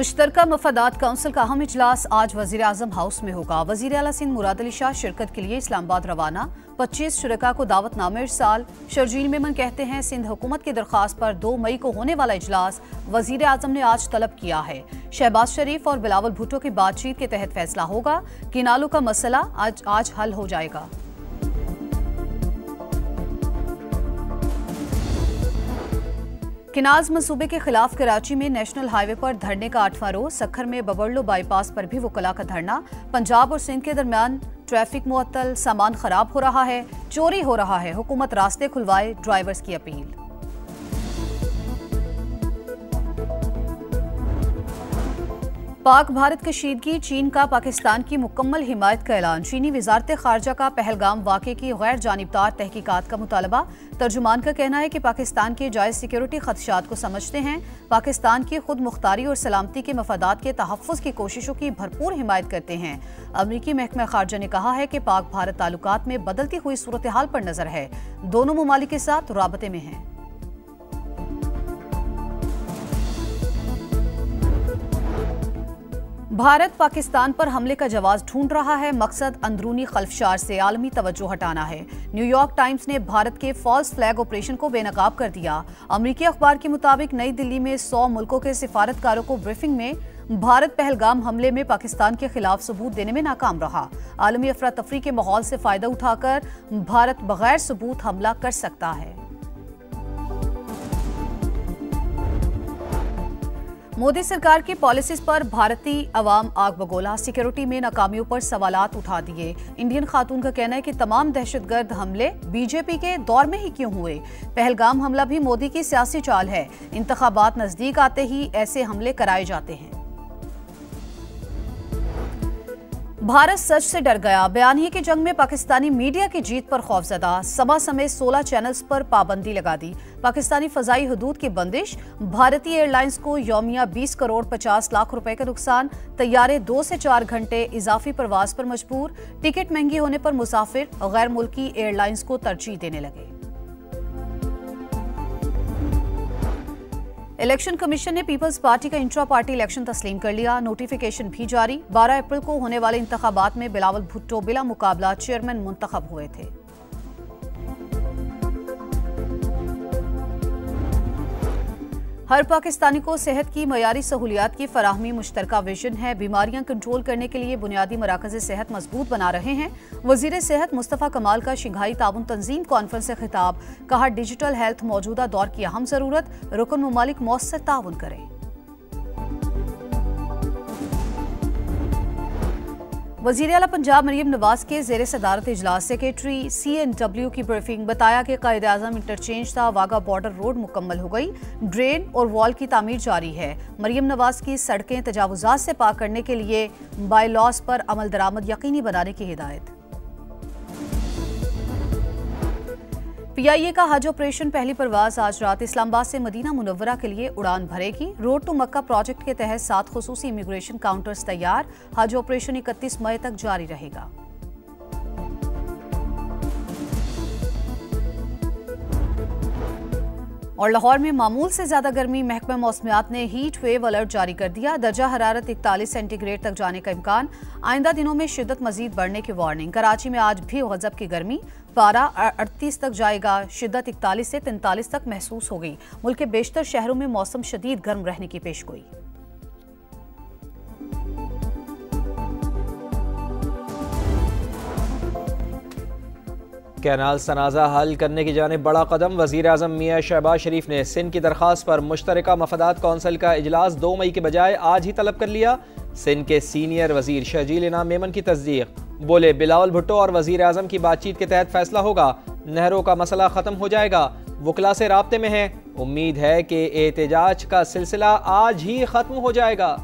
मुश्तरका मफादात council का अहम इजलास आज वजीर आजम हाउस में होगा। वजीर आला सिंध मुराद अली शाह शिरकत के लिए इस्लामाबाद रवाना। 25 शुरका को दावतनामे इरसाल। शर्जील मेमन कहते हैं सिंध हुकूमत की दरख्वास्त पर 2 मई को होने वाला इजलास वजीर आजम ने आज तलब किया है। शहबाज शरीफ और बिलावल भुट्टो की बातचीत के तहत फैसला होगा कि नालों का मसला आज हल हो जाएगा। किनाज मंसूबे के खिलाफ कराची में नेशनल हाईवे पर धरने का 8वां रोज। सखर में बबरलो बाईपास पर भी वकला का धरना। पंजाब और सिंध के दरमियान ट्रैफिक मुअत्तल, सामान खराब हो रहा है, चोरी हो रहा है, हुकूमत रास्ते खुलवाए, ड्राइवर्स की अपील। पाक भारत कशीदगी, चीन का पाकिस्तान की मुकम्मल हिमायत का ऐलान। चीनी वजारत खारजा का पहलगाम वाक़े की गैर जानिबदार तहकीकात का मुतालबा। तर्जुमान का कहना है कि पाकिस्तान के जायज़ सिक्योरिटी खदशात को समझते हैं। पाकिस्तान की खुद मुख्तारी और सलामती के मफादात के तहफ़्फ़ुज़ की कोशिशों की भरपूर हिमायत करते हैं। अमरीकी महकमा खारजा ने कहा है कि पाक भारत ताल्लुकात में बदलती हुई सूरत हाल पर नज़र है, दोनों ममालिक के साथ राबते में हैं। भारत पाकिस्तान पर हमले का जवाब ढूंढ रहा है। मकसद अंदरूनी खल्फशार से आलमी तवज्जो हटाना है। न्यूयॉर्क टाइम्स ने भारत के फॉल्स फ्लैग ऑपरेशन को बेनकाब कर दिया। अमरीकी अखबार के मुताबिक नई दिल्ली में 100 मुल्कों के सिफारतकारों को ब्रीफिंग में भारत पहलगाम हमले में पाकिस्तान के खिलाफ सबूत देने में नाकाम रहा। आलमी अफरा तफरी के माहौल से फायदा उठाकर भारत बगैर सबूत हमला कर सकता है। मोदी सरकार की पॉलिसीज पर भारतीय अवाम आग बगोला। सिक्योरिटी में नाकामियों पर सवालात उठा दिए। इंडियन खातून का कहना है कि तमाम दहशतगर्द हमले बीजेपी के दौर में ही क्यों हुए। पहलगाम हमला भी मोदी की सियासी चाल है। इंतखाबात नजदीक आते ही ऐसे हमले कराए जाते हैं। भारत सच से डर गया। बयानिए की जंग में पाकिस्तानी मीडिया की जीत पर खौफजदा। समा समेत 16 चैनल्स पर पाबंदी लगा दी। पाकिस्तानी फजाई हदूद की बंदिश। भारतीय एयरलाइंस को यौमिया 20 करोड़ 50 लाख रुपए का नुकसान। तैयारे 2 से 4 घंटे इजाफी प्रवास पर मजबूर। टिकट महंगी होने पर मुसाफिर गैर मुल्की एयरलाइंस को तरजीह देने लगे। इलेक्शन कमीशन ने पीपल्स पार्टी का इंट्रा पार्टी इलेक्शन तस्लीम कर लिया। नोटिफिकेशन भी जारी। 12 अप्रैल को होने वाले इंतखाबात में बिलावल भुट्टो बिला मुकाबला चेयरमैन मुंतखब हुए थे। हर पाकिस्तानी को सेहत की मयारी सहूलियात की फराहमी मुश्तरका विजन है। बीमारियां कंट्रोल करने के लिए बुनियादी मराकज़ सेहत मजबूत बना रहे हैं। वजीर सेहत मुस्तफ़ा कमाल का शंघाई ताउन तंजीम कॉन्फ्रेंस से खिताब। कहा डिजिटल हेल्थ मौजूदा दौर की अहम जरूरत, रुकन ममालिक मौसर ताउन करें। वज़ीर आला पंजाब मरियम नवाज के ज़ेर सदारत इजलास सेक्रेटरी CNW की ब्रीफिंग। बताया कि कायदे आज़म इंटरचेंज था वाघा बॉर्डर रोड मुकम्मल हो गई। ड्रेन और वॉल की तामीर जारी है। मरियम नवाज की सड़कें तजावुजात से पाक करने के लिए बाय लॉज पर अमल दरामद यकीनी बनाने की हिदायत। PIA का हज ऑपरेशन पहली परवाज आज रात इस्लामाबाद से मदीना मुनव्वरा के लिए उड़ान भरेगी। रोड टू मक्का प्रोजेक्ट के तहत 7 खुसूसी इमिग्रेशन काउंटर्स तैयार। हज ऑपरेशन 31 मई तक जारी रहेगा। और लाहौर में मामूल से ज्यादा गर्मी। महकमा मौसमियात ने हीट वेव अलर्ट जारी कर दिया। दर्जा हरारत 41 सेंटीग्रेड तक जाने का इम्कान। आइंदा दिनों में शिद्दत मजीद बढ़ने की वार्निंग। कराची में आज भी गजब की गर्मी। पारा 38 तक जाएगा। शिद्दत 41 से 43 तक महसूस होगी। मुल्क के बेशतर शहरों में मौसम शदीद गर्म रहने की पेशगोई। कैनाल तनाज़ा हल करने की जानिब बड़ा कदम। वज़ीर आज़म मियां शहबाज शरीफ ने सिंध की दरख्वास्त पर मुश्तरका मफादात कौंसिल का इजलास 2 मई के बजाय आज ही तलब कर लिया। सिंध के सीनियर वजीर शर्जील मेमन की तस्दीक। बोले बिलावल भुट्टो और वज़ीर आज़म की बातचीत के तहत फैसला होगा। नहरों का मसला ख़त्म हो जाएगा। वकला से राब्ते में है। उम्मीद है कि एहतजाज का सिलसिला आज ही ख़त्म हो जाएगा।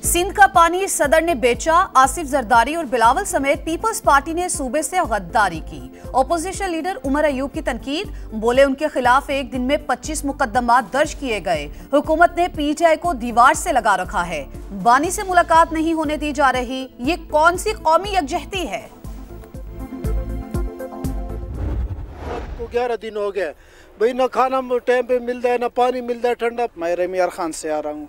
सिंध का पानी सदर ने बेचा। आसिफ जरदारी और बिलावल समेत पीपल्स पार्टी ने सूबे से गद्दारी की। ओपोजिशन लीडर उमर अयूब की तनकीद। बोले उनके खिलाफ एक दिन में 25 मुकदमात दर्ज किए गए। हुकूमत ने PTI को दीवार से लगा रखा है। बानी से मुलाकात नहीं होने दी जा रही। ये कौन सी कौमी यकजहती है? 11 दिन हो गए। भाई ना खाना टाइम पे मिलता है, ना पानी मिलता है ठंडा। मैं रमीयार खान से आ रहा हूँ,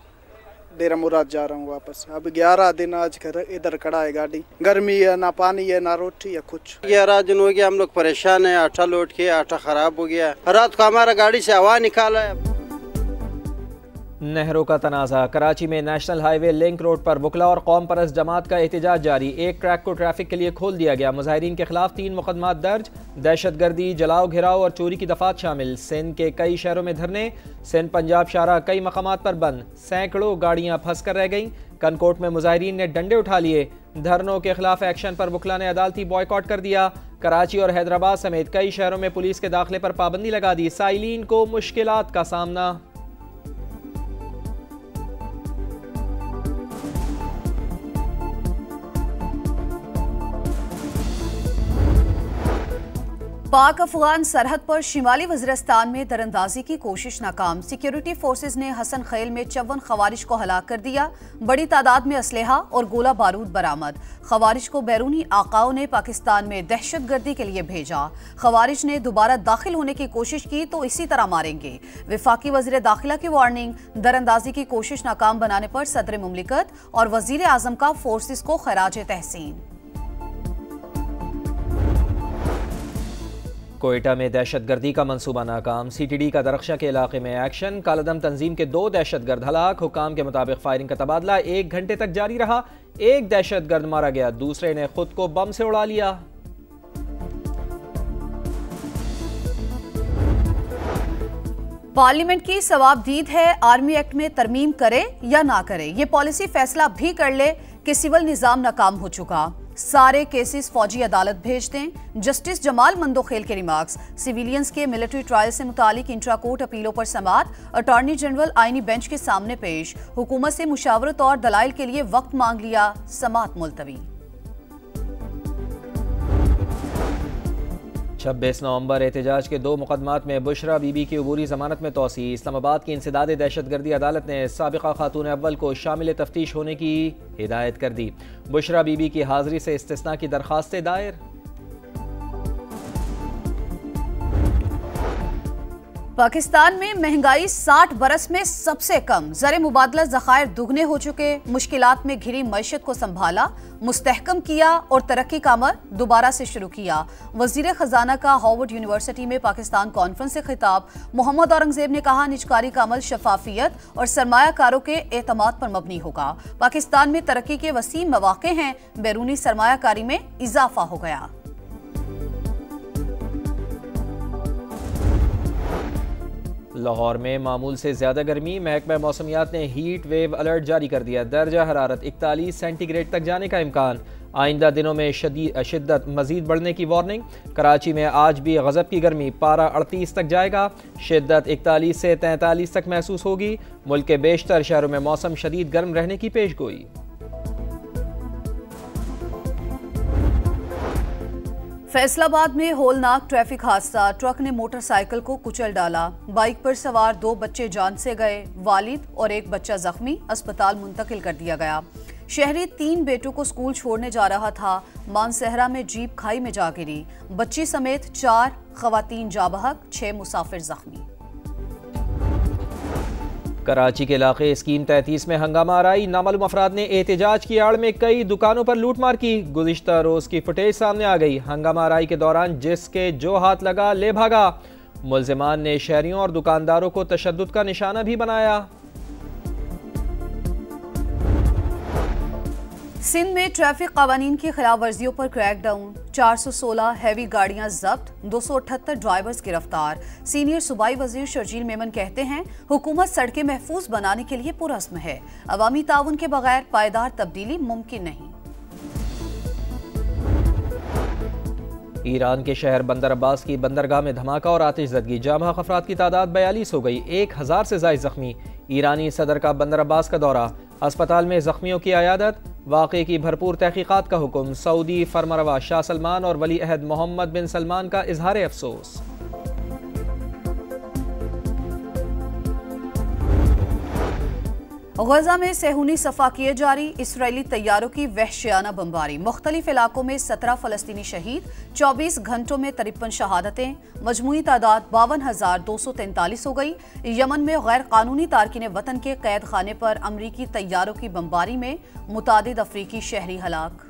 डेरा मुराद जा रहा हूँ वापस। अब 11 दिन आज घर इधर खड़ा है गाड़ी, गर्मी है, ना पानी है, ना रोटी है कुछ। 11 दिन हो गया, हम लोग परेशान है। आटा लोड किया, आटा खराब हो गया। रात को हमारा गाड़ी से हवा निकाला है। नहरों का तनाज़ा। कराची में नेशनल हाईवे लिंक रोड पर वकला और कौम परस्त जमात का एहतजाज जारी। एक ट्रैक को ट्रैफिक के लिए खोल दिया गया। मुजाहिरीन के खिलाफ 3 मुकदमात दर्ज। दहशतगर्दी, जलाओ, घिराव और चोरी की दफात शामिल। सिंध के कई शहरों में धरने। सिंध पंजाब शाहराह कई मकामात पर बंद। सैकड़ों गाड़ियां फंस कर रह गईं। कनकोट में मुजाहिरीन ने डंडे उठा लिए। धरनों के खिलाफ एक्शन पर वकला ने अदालती बॉयकॉट कर दिया। कराची और हैदराबाद समेत कई शहरों में पुलिस के दाखिले पर पाबंदी लगा दी। साइलिन को मुश्किलात का सामना। पाक अफगान सरहद पर शिमाली वज़ीरिस्तान में दरअंदाजी की कोशिश नाकाम। सिक्योरिटी फोर्सेज ने हसन खैल में 54 खवारिज को हलाक कर दिया। बड़ी तादाद में असलहा और गोला बारूद बरामद। खवारिज को बैरूनी आकाओं ने पाकिस्तान में दहशतगर्दी के लिए भेजा। खवारिज ने दोबारा दाखिल होने की कोशिश की तो इसी तरह मारेंगे। वफाकी वज़ीर दाखिला की वार्निंग। दरअंदाजी की कोशिश नाकाम बनाने पर सदर मुमलिकत और वज़ीर आज़म का फोर्सेज को खराज तहसीन। कोयटा में दहशतगर्दी का मंसूबा नाकाम। CTD का दरख्शा के इलाके में एक्शन। कालादम तंजीम के 2 दहशतगर्द हलाक। हुकाम के मुताबिक फायरिंग का तबादला 1 घंटे तक जारी रहा। एक दहशतगर्द मारा गया, दूसरे ने खुद को बम से उड़ा लिया। पार्लियामेंट की सवाबदीद है, आर्मी एक्ट में तरमीम करे या ना करे। ये पॉलिसी फैसला भी कर ले कि सिविल निजाम नाकाम हो चुका। सारे केसेस फौजी अदालत भेज दें। जस्टिस जमाल मंदोखेल के रिमार्क्स। सिविलियंस के मिलिट्री ट्रायल से मुतालिक इंट्रा कोर्ट अपीलों पर समाअत। अटॉर्नी जनरल आईनी बेंच के सामने पेश। हुकूमत से मुशावरत और दलाइल के लिए वक्त मांग लिया, समाअत मुलतवी। 26 नवंबर एहतजाज के 2 मुकदमात में बुशरा बीबी की अबूरी जमानत में तोसी। इस्लामाबाद की इंसदाद दहशतगर्दी अदालत ने साबिका खातून अव्वल को शामिल तफ्तीश होने की हिदायत कर दी। बुशरा बीबी की हाजिरी से इस्तिस्ना की दरखास्तें दायर। पाकिस्तान में महंगाई 60 बरस में सबसे कम। ज़र मुबादला ज़खायर दुगने हो चुके। मुश्किलात में घिरी मईशत को संभाला, मुस्तहकम किया और तरक्की का अमल दोबारा से शुरू किया। वज़ीर ख़जाना का हार्वर्ड यूनिवर्सिटी में पाकिस्तान कॉन्फ्रेंस से खिताब। मोहम्मद औरंगजेब ने कहा, निजकारी का अमल शफाफियत और सरमायाकारों के एतमाद पर मबनी होगा। पाकिस्तान में तरक्की के वसीम मौक़े हैं, बैरूनी सरमायाकारी में इजाफा हो गया। लाहौर में मामूल से ज़्यादा गर्मी। महकमा मौसमियात ने हीट वेव अलर्ट जारी कर दिया। दर्जा हरारत 41 सेंटीग्रेड तक जाने का इम्कान। आइंदा दिनों में शिद्दत मजीद बढ़ने की वार्निंग। कराची में आज भी गज़ब की गर्मी, पारा 38 तक जाएगा। शिद्दत 41 से 43 तक महसूस होगी। मुल्क के बेशतर शहरों में मौसम शदीद गर्म रहने की पेशगोई। फैसलाबाद में होलनाक ट्रैफिक हादसा। ट्रक ने मोटरसाइकिल को कुचल डाला। बाइक पर सवार 2 बच्चे जान से गए। वालिद और एक बच्चा जख्मी, अस्पताल मुंतकिल कर दिया गया। शहरी 3 बेटों को स्कूल छोड़ने जा रहा था। मानसहरा में जीप खाई में जा गिरी। बच्ची समेत 4 खवातीन जा बहक, 6 मुसाफिर जख्मी। कराची के इलाके स्कीम 33 में हंगामा आराई। नामालूम अफराद ने एहतजाज की आड़ में कई दुकानों पर लूटमार की। गुज़िश्ता रोज की फुटेज सामने आ गई। हंगामा आराई के दौरान जिसके जो हाथ लगा ले भागा। मुल्जिमान ने शहरियों और दुकानदारों को तशद्दुद का निशाना भी बनाया। सिंध में ट्रैफिक कानून की खिलाफ वर्जियों पर क्रैकडाउन। 416 हैवी गाड़ियां जब्त, 278 ड्राइवर्स गिरफ्तार। सीनियर सूबाई वजीर शर्जील मेमन कहते हैं, हुकूमत सड़कें महफूज बनाने के लिए पुरअज़्म है। अवामी ताउन के बगैर पायदार तब्दीली मुमकिन नहीं। ईरान के शहर बंदर अब्बास की बंदरगाह में धमाका और आतिशज़दगी। जामा अफराद की तादाद 42 हो गई। 1000 से ज़ायद जख्मी। ईरानी सदर का बंदर अब्बास का दौरा। अस्पताल में जख्मियों की अयादत। वाक़े की भरपूर तहकीकात का हुक्म। सऊदी फरमारवा शाह सलमान और वली अहद मोहम्मद बिन सलमान का इजहार अफसोस। गजा में सेहूनी सफाकियत जारी, इसराइली तैयारों की वहशियाना बमबारी, मुख्तलिफ इलाकों में 17 फलस्तीनी शहीद, 24 घंटों में 53 शहादतें, मजमूई तादाद 52,243 हो गई। यमन में गैर कानूनी तारकिन वतन के कैद खाने पर अमरीकी तैयारों की बमबारी में मुतादिद अफ्रीकी शहरी हलाक।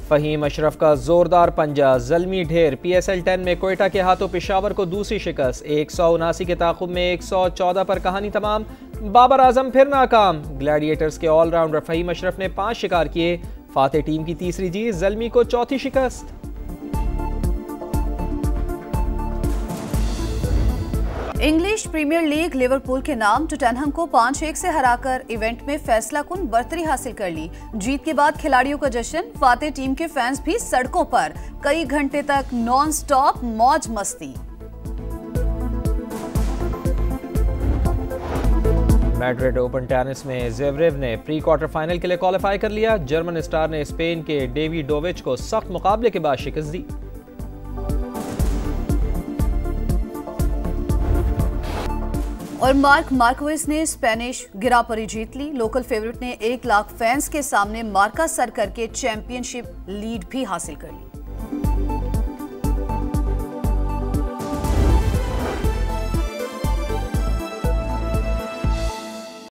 फहीम अशरफ का जोरदार पंजा, ज़ल्मी ढेर। PSL 10 में कोयटा के हाथों पेशावर को दूसरी शिकस्त, 179 के ताक़ुब में 114 पर कहानी तमाम। बाबर आजम फिर नाकाम, ग्लैडिएटर्स के ऑलराउंडर फहीम अशरफ ने 5 शिकार किए, फाते टीम की तीसरी जीत, ज़ल्मी को चौथी शिकस्त। इंग्लिश प्रीमियर लीग लिवरपूल के नाम टोटेनहम को 5-1 से हराकर इवेंट में फैसला कुन बर्तरी हासिल कर ली। जीत के बाद खिलाड़ियों का जश्न, फाते टीम के फैंस भी सड़कों पर, कई घंटे तक नॉन स्टॉप मौज मस्ती। मैड्रिड ओपन टेनिस में ज़ेवरेव ने प्री क्वार्टर फाइनल के लिए क्वालिफाई कर लिया। जर्मन स्टार ने स्पेन के डेविडोविच को सख्त मुकाबले के बाद शिकस्त दी। और मार्क मार्क्वेज ने स्पेनिश गिरापरी जीत ली। लोकल फेवरेट ने 1 लाख फैंस के सामने मार्का सर करके चैंपियनशिप लीड भी हासिल कर ली।